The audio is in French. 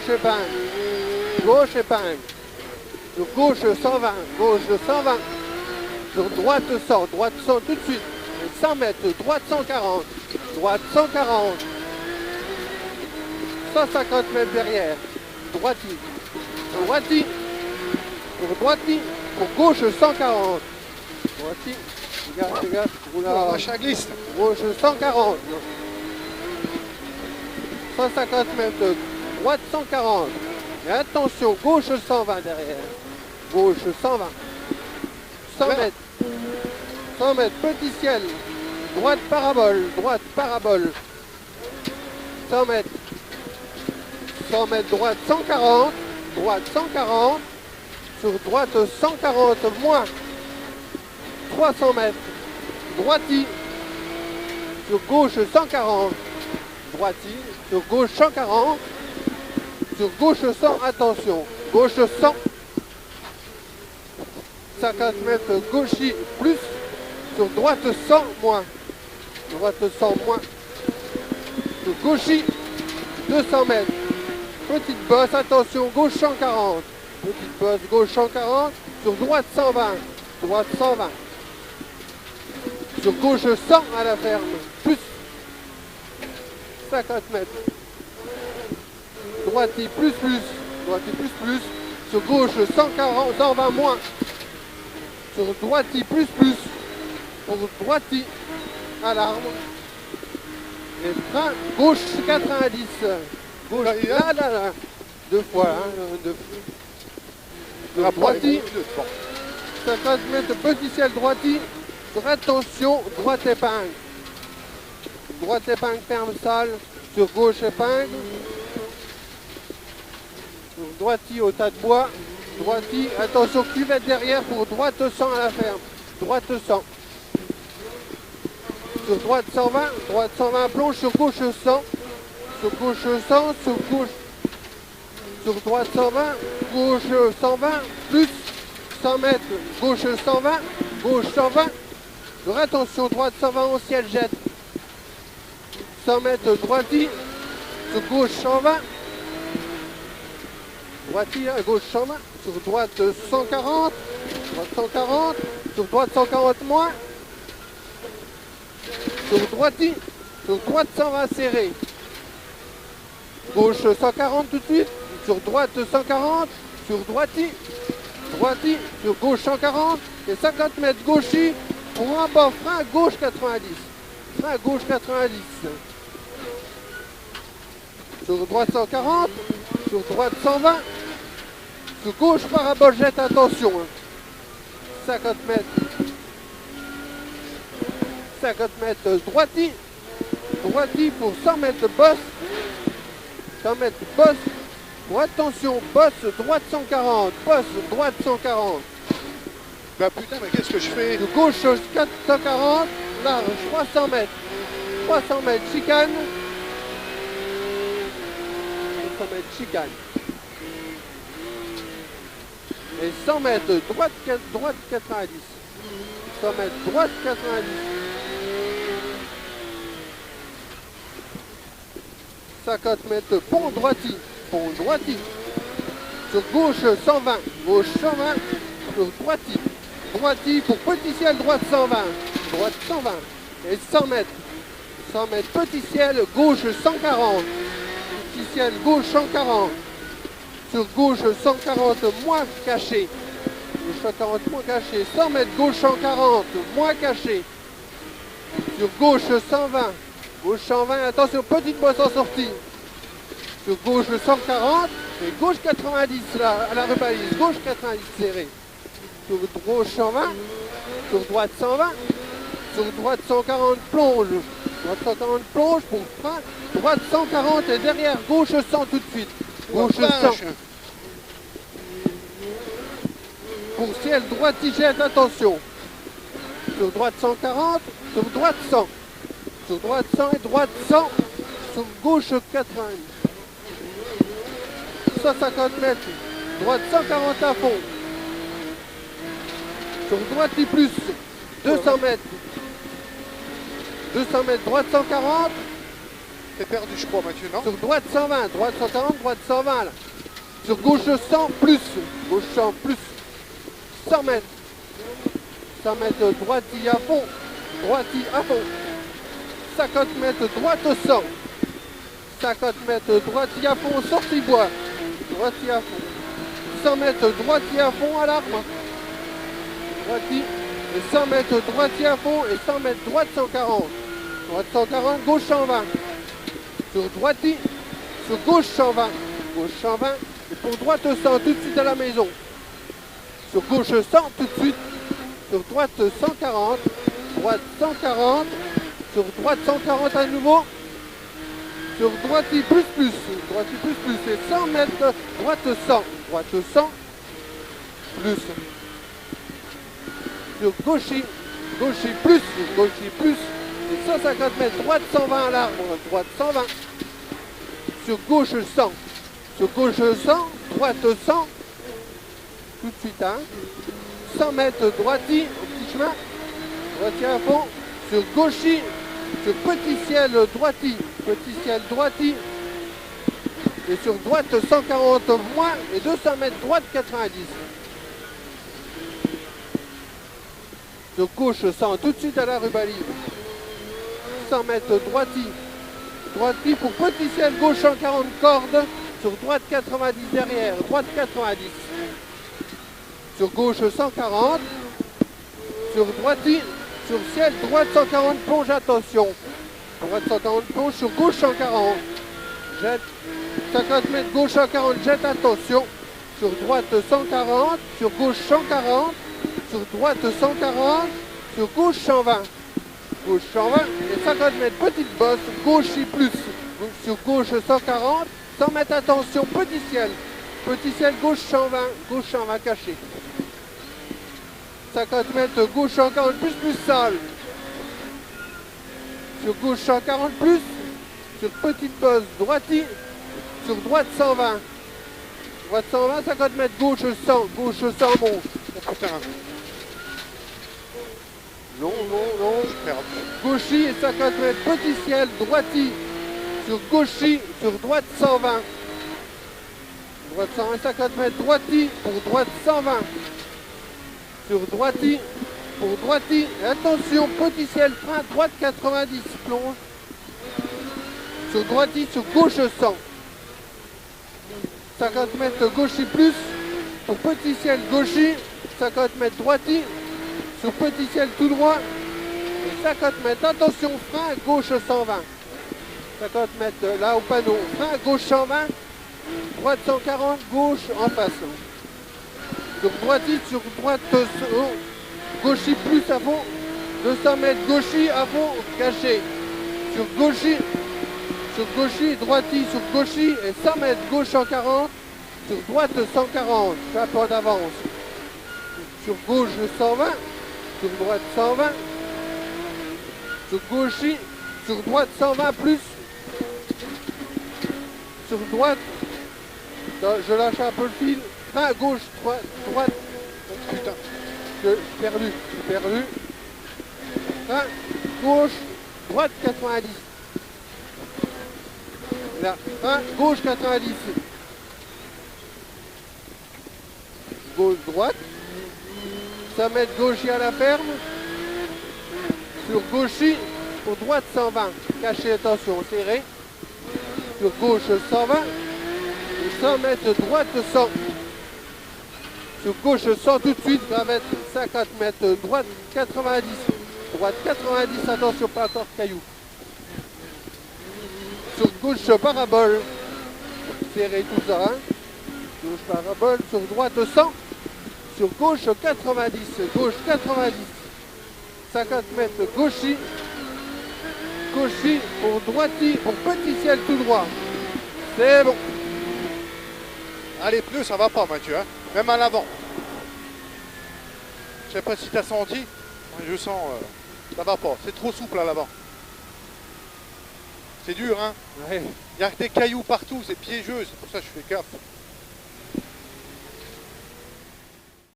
gauche épingle. Gauche épingle. Sur gauche 120. Gauche 120. Sur droite 100. Droite 100 tout de suite. Et 100 mètres. Droite 140. Droite 140. 150 mètres derrière. Droiti. Droiti. Pour droiti. Pour gauche 140. Droiti. Regarde. La vache à glisse. Gauche 140. 150 mètres. Droite 140. Et attention, gauche 120 derrière. Gauche 120. 100 mètres. 100 mètres, petit ciel. Droite parabole. Droite parabole. 100 mètres. 100 mètres, droite 140. Droite 140. Sur droite 140 moins. 300 mètres. Droiti. Sur gauche 140. Droiti. Sur gauche 140. Sur gauche 100, attention. Gauche 100. 50 mètres gauchi plus. Sur droite 100 moins. Droite 100 moins. Sur gauchi 200 mètres. Petite bosse, attention. Gauche 140. Petite bosse, gauche 140. Sur droite 120. Droite 120. Sur gauche 100 à la ferme. Plus 50 mètres. Droiti plus. Droiti plus. Sur gauche 140, 120 moins. Sur droiti plus. Pour droiti à l'arbre. Et frein gauche 90. Gauche là. Deux fois. Sur droiti. 50 mètres petit ciel droiti. Sur attention, droite épingle. Droite épingle ferme sale. Sur gauche épingle. Sur droiti au tas de bois. Droiti, attention, cuvette derrière pour droite 100 à la ferme. Droite 100. Sur droite 120. Droite 120 plonge. Sur gauche 100. Sur gauche 100. Sur gauche. Sur droite 120. Gauche 120. Plus 100 mètres. Gauche 120. Gauche 120. Sur attention, droite 120 au ciel jette. 100 mètres droiti. Sur gauche 120. Droiti à gauche 120. Sur droite 140. Droite 140. Sur droite 140 moins. Sur droiti. Sur droite 120 serré. Gauche 140 tout de suite. Sur droite 140. Sur droiti. Droiti. Sur gauche 140. Et 50 mètres gauchi. Pour un bas, frein à gauche 90. Frein à gauche 90. Sur droite 140. Sur droite 120. Sur gauche parabole jette, attention. 50 mètres. 50 mètres droiti. Droiti pour 100 mètres bosse. 100 mètres bosse. Pour attention, bosse droite 140. Bosse droite 140. Bah putain, mais qu'est-ce que je fais? De gauche 440, large 300 mètres. 300 mètres chicane. 300 mètres chicane. Et 100 mètres droite 90. 100 mètres droite 90. 50 mètres pont droiti. Pont droiti. Sur gauche 120. Gauche 120. Sur droiti. Droiti pour petit ciel, droite 120. Droite 120. Et 100 mètres. 100 mètres petit ciel, gauche 140. Petit ciel, gauche 140. Sur gauche 140 moins caché. Gauche 140 moins caché. 100 mètres gauche 140 moins caché. Sur gauche 120. Gauche 120. Attention, petite bosse en sortie. Sur gauche 140. Et gauche 90 là, à la rebalise. Gauche 90 serré. Sur gauche 120, sur droite 120, sur droite 140 plonge, droite 140 plonge pour frein, droite 140 et derrière gauche 100 tout de suite, gauche 100. Pour ciel droite il jette, attention, sur droite 140, sur droite 100, sur droite 100 et droite 100, sur gauche 80, 150 mètres, droite 140 à fond. Sur droite et plus, 200 mètres. 200 mètres, droite 140. T'es perdu, je crois, Mathieu, non? Sur droite 120, droite 140, droite 120 là. Sur gauche 100 plus, gauche 100 plus. 100 mètres. 100 mètres droiti à fond, droiti à fond. 50 mètres droite 100. 50 mètres droiti à fond, sortie bois. Droiti à fond. 100 mètres droiti à fond à l'arme. Droiti. Et 100 mètres droiti à fond et 100 mètres droite 140. Droite 140, gauche 120. Sur droiti, sur gauche 120. Gauche 120. Et pour droite 100, tout de suite à la maison. Sur gauche 100, tout de suite. Sur droite 140. Droite 140. Sur droite 140 à nouveau. Sur droiti plus plus. Droiti plus plus. Et 100 mètres droite 100. Droite 100. Plus. Sur gauchi. Gauchi plus. Gauchi plus. Et 150 mètres droite 120 à l'arbre. Droite 120. Sur gauche 100. Sur gauche 100. Droite 100. Tout de suite, hein. 100 mètres droiti, au petit chemin. Droiti à fond. Sur gauchi. Sur petit ciel droiti. Petit ciel droiti. Et sur droite 140 moins. Et 200 mètres droite 90. Sur gauche 100. Tout de suite à la rubalie. 100 mètres droiti. Droiti pour petit ciel gauche 140 cordes. Sur droite 90 derrière. Droite 90. Sur gauche 140. Sur droiti. Sur ciel droite 140 plonge, attention. Droite 140 plonge. Sur gauche 140. Jette. 50 mètres gauche 140. Jette, attention. Sur droite 140. Sur gauche 140. Sur droite 140. Sur gauche 120. Gauche 120 et 50 mètres, petite bosse, gauche et plus. Donc sur gauche 140, 100 mètres, attention, petit ciel gauche 120, gauche 120 caché. 50 mètres, gauche 140 plus sale. Sur gauche 140 plus, sur petite bosse, droiti, sur droite 120. Droite 120, 50 mètres, gauche 100 bon. Oh putain, Non, non, non. je perds. Gauchi et 50 mètres, petit ciel, droiti. Sur gauchi, sur droite 120. Droite 120, 50 mètres, droiti, pour droite 120. Sur droiti, pour droiti. Et attention, petit ciel, frein, droite 90, plonge. Sur droiti, sur gauche 100. 50 mètres, gauchi plus. Pour petit ciel, gauchi. 50 mètres, droiti. Sur petit ciel tout droit. Et 50 mètres, attention, frein, gauche 120. 50 mètres là au panneau, frein, gauche 120. Droite 140, gauche en face. Sur droiti, sur droite, gauchi plus à fond. 200 mètres, gauchi à fond, caché. Sur gauchi, droiti, sur gauchi. Et 100 mètres, gauche 140. Sur droite 140, fais un peu d'avance. Sur gauche 120. Sur droite 120, sur gauche, sur droite 120 plus, sur droite, je lâche un peu le fil, frein gauche, droite, putain, j'ai perdu, frein gauche, droite 90, là, frein gauche 90, gauche, droite, 100 mètres gauche à la ferme. Sur gauche, pour droite 120. Caché, attention, serré. Sur gauche 120. Et 100 mètres droite 100. Sur gauche 100 tout de suite. Gravette 50 mètres droite 90. Droite 90, attention, pas encore caillou. Sur gauche parabole. Serré tout ça. Hein. Gauche parabole. Sur droite 100. Sur gauche 90, gauche 90, 50 mètres gauchi, pour droiti, pour petit ciel tout droit. C'est bon. Ah, les pneus, ça va pas, Mathieu, hein? Même à l'avant. Je sais pas si t'as senti, je sens, ça va pas, c'est trop souple à l'avant. C'est dur, hein? Ouais. Il y a des cailloux partout, c'est piégeux, c'est pour ça que je fais gaffe.